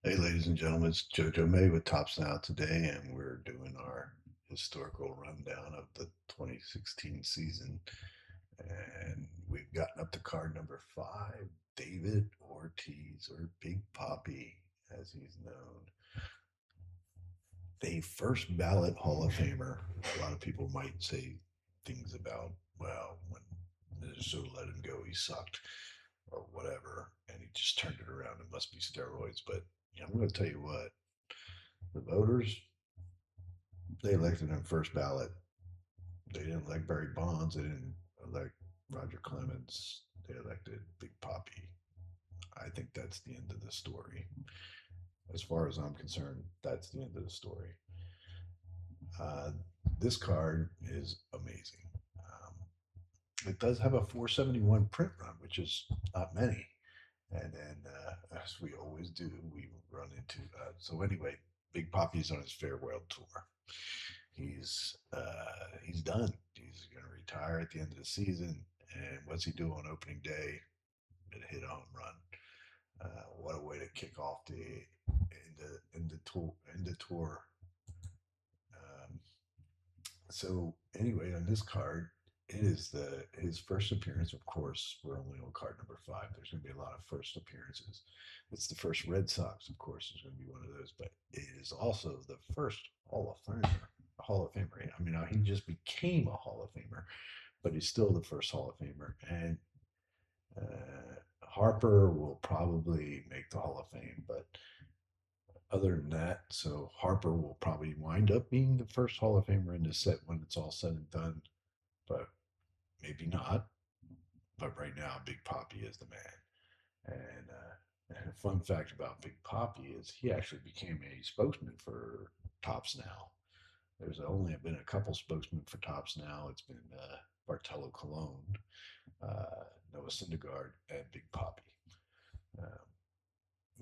Hey, ladies and gentlemen, it's JoJo May with Tops Now today, and we're doing our historical rundown of the 2016 season. And we've gotten up to card number 5, David Ortiz, or Big Papi, as he's known. A first ballot Hall of Famer. A lot of people might say things about, well, when Minnesota let him go, he sucked, or whatever, and he just turned it around. It must be steroids. But I'm going to tell you what, the voters, they elected him first ballot. They didn't elect Barry Bonds. They didn't elect Roger Clemens. They elected Big Papi. I think that's the end of the story. As far as I'm concerned, that's the end of the story. Uh, this card is amazing. It does have a 471 print run, which is not many. And then, as we always do, we run into. So anyway, Big Papi's on his farewell tour. He's done. He's going to retire at the end of the season. And what's he do on opening day? Hit a home run. What a way to kick off the tour. Um, so anyway, on this card, it is the his first appearance. Of course, we're only on card number 5. There's going to be a lot of first appearances. It's the first Red Sox, of course, is going to be one of those. But it is also the first Hall of Famer. Hall of Famer. I mean, he just became a Hall of Famer, but he's still the first Hall of Famer. And Harper will probably make the Hall of Fame, but other than that, so Harper will probably wind up being the first Hall of Famer in the set when it's all said and done, but maybe not. But right now, Big Papi is the man. And a fun fact about Big Papi is he actually became a spokesman for Tops Now. There's only been a couple spokesmen for Tops Now. It's been Bartolo Colon, Noah Syndergaard, and Big Papi. Um,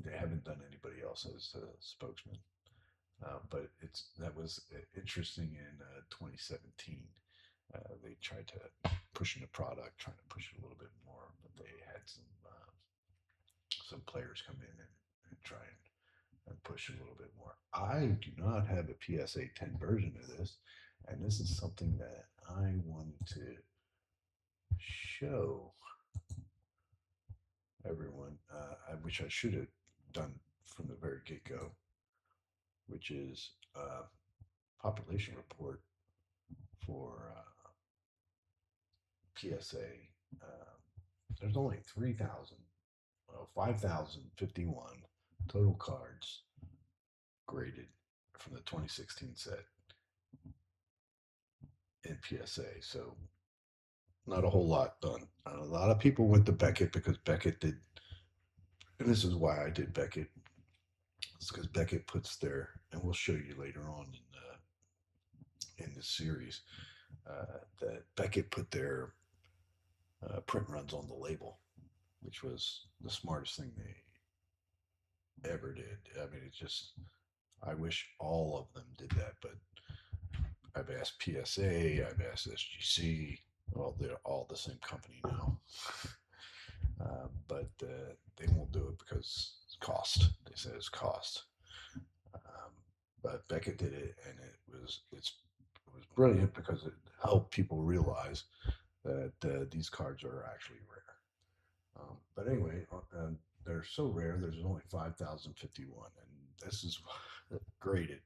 they haven't done anybody else as a spokesman. But that was interesting in 2017. They tried to push in the product, trying to push it a little bit more, but they had some players come in and try and push it a little bit more. I do not have a PSA 10 version of this, and this is something that I wanted to show everyone. I wish I should have done from the very get go, which is population report for PSA. There's only 5,051 total cards graded from the 2016 set in PSA. So not a whole lot done. A lot of people went to Beckett because Beckett did, and this is why I did Beckett. It's because Beckett puts their, and we'll show you later on in this series, that Beckett put their print runs on the label, which was the smartest thing they ever did. I mean, it's just, I wish all of them did that, but I've asked PSA, I've asked SGC. Well, they're all the same company now, but they won't do it because it's cost. They said it's cost. But Beckett did it, and it was brilliant because it helped people realize that these cards are actually rare. But anyway, they're so rare. There's only 5,051, and this is graded.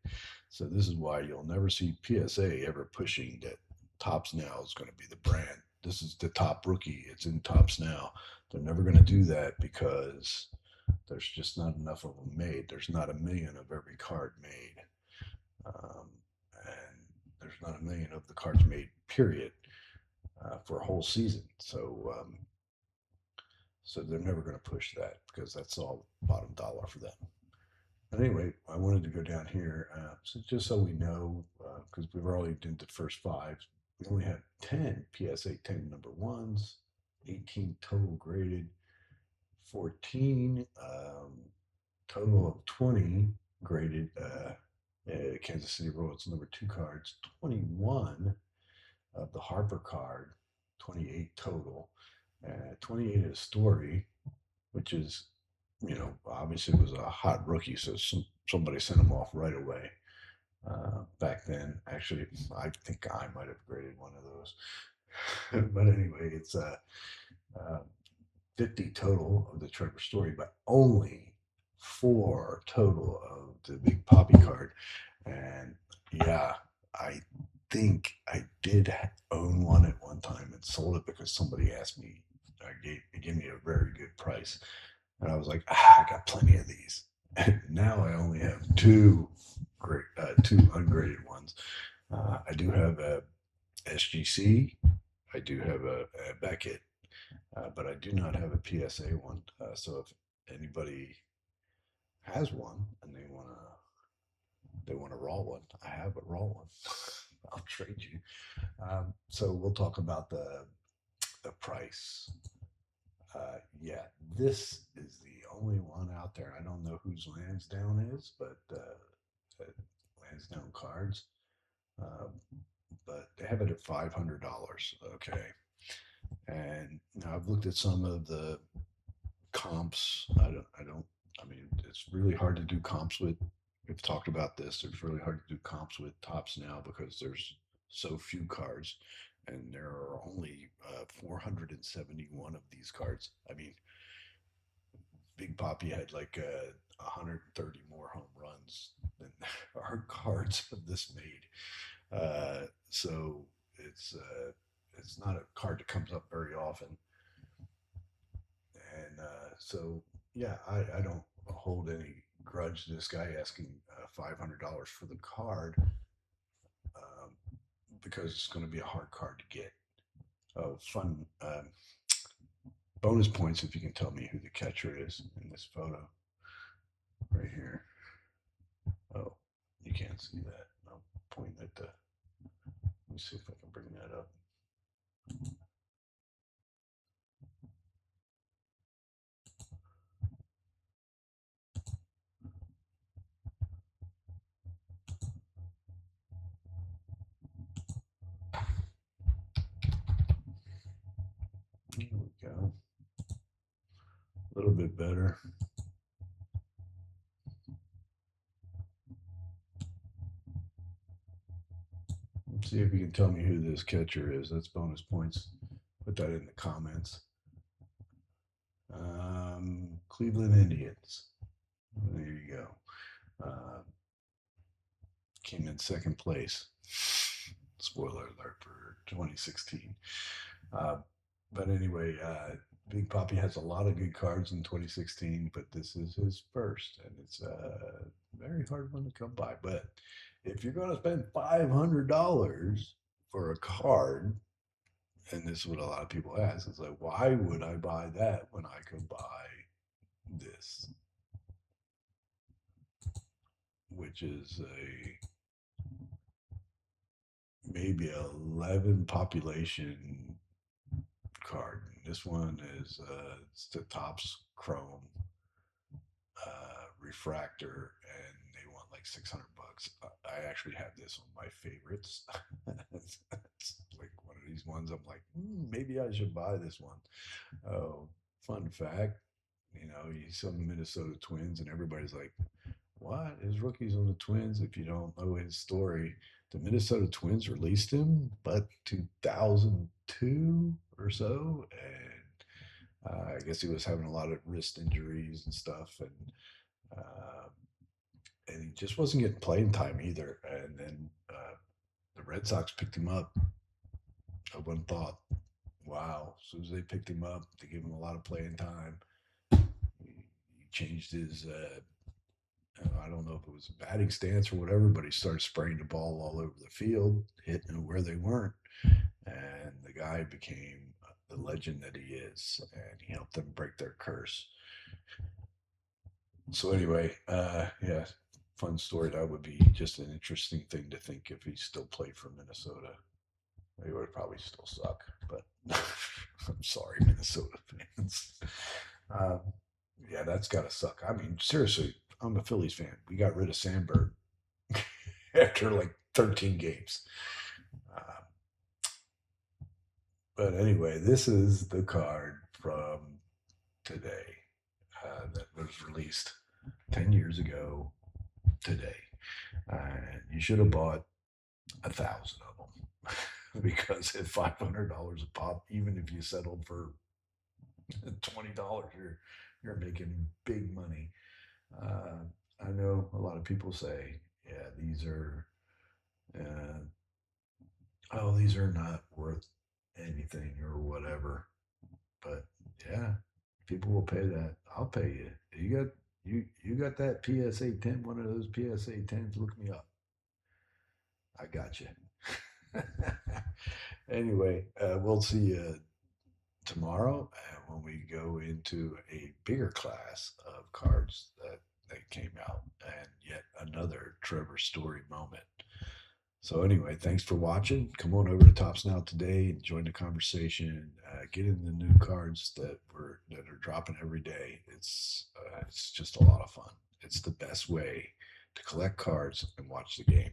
So this is why you'll never see PSA ever pushing that Tops Now is going to be the brand. This is the top rookie. It's in Tops Now. They're never going to do that because there's just not enough of them made. There's not a million of every card made. Um, and there's not a million of the cards made, period, for a whole season. So they're never going to push that because that's all bottom dollar for them. But anyway, I wanted to go down here, so just so we know, because we've already did the first 5. We only have 10 PSA 10 number ones, 18 total graded, 14 total of 20 graded Kansas City Royals number 2 cards, 21 of the Harper card, 28 total, 28 of Story, which is Obviously it was a hot rookie, so somebody sent him off right away. Back then, actually, I think I might have graded one of those. But anyway, it's uh, 50 total of the Trevor Story, but only four total of the Big Papi card. And yeah, I think I did own one at one time and sold it because somebody asked me. It gave me a very good price, and I was like, I got plenty of these. And now I only have two ungraded ones. I do have a SGC. I do have a Beckett, but I do not have a PSA one. So if anybody has one and they want a raw one, I have a raw one. I'll trade you. So we'll talk about the price. Yeah, this is the only one out there. I don't know whose Lansdowne is, but Lansdowne cards. Um, but they have it at $500. Okay, and now I've looked at some of the comps. I mean, it's really hard to do comps with. We've talked about this. It's really hard to do comps with tops now because there's so few cards, and there are only 471 of these cards. I mean, Big Papi had like 130 more home runs than our cards of this made. So it's not a card that comes up very often, and so yeah, I don't hold any grudge to this guy asking $500 for the card, um, because it's going to be a hard card to get. Oh, fun bonus points if you can tell me who the catcher is in this photo right here. Oh, you can't see that. I'm pointing at the. Let me see if I can bring that up. There we go. A little bit better. Let's see if you can tell me who this catcher is. That's bonus points. Put that in the comments. Cleveland Indians. There you go. Came in second place. Spoiler alert for 2016. Uh, but anyway, Big Papi has a lot of good cards in 2016, but this is his first, and it's a very hard one to come by. But if you're going to spend $500 for a card, and this is what a lot of people ask, it's like, why would I buy that when I could buy this, which is a maybe 11 population card. This one is it's the Topps Chrome refractor, and they want like $600. I actually have this on my favorites. It's like one of these ones. I'm like, maybe I should buy this one. Oh, fun fact, he's on the Minnesota Twins, and everybody's like, what? His rookie's on the Twins. If you don't know his story, the Minnesota Twins released him, but 2002 or so, and I guess he was having a lot of wrist injuries and stuff, uh, and he just wasn't getting playing time either. And then the Red Sox picked him up. I wouldn't thought, wow. As soon as they picked him up, they gave him a lot of playing time. He changed his I don't know if it was a batting stance or whatever, but he started spraying the ball all over the field, hitting it where they weren't. And the guy became the legend that he is, and he helped them break their curse. So anyway, yeah, fun story. That would be just an interesting thing to think if he still played for Minnesota. He would probably still suck, but I'm sorry, Minnesota fans. Um, yeah, that's got to suck. I mean, seriously, I'm a Phillies fan. We got rid of Sandberg after like 13 games. Uh, but anyway, this is the card from today. that was released 10 years ago today. And you should have bought 1,000 of them because at $500 a pop, even if you settled for $20, you're making big money. Uh, I know a lot of people say, yeah, uh, these are not worth anything or whatever. But yeah, people will pay that. I'll pay you. You got that PSA 10, one of those PSA 10s? Look me up. I got you. Anyway, we'll see you tomorrow when we go into a bigger class of cards that came out and yet another Trevor Story moment. So anyway, thanks for watching. Come on over to Tops Now today and join the conversation. Get in the new cards that are dropping every day. It's just a lot of fun. It's the best way to collect cards and watch the game.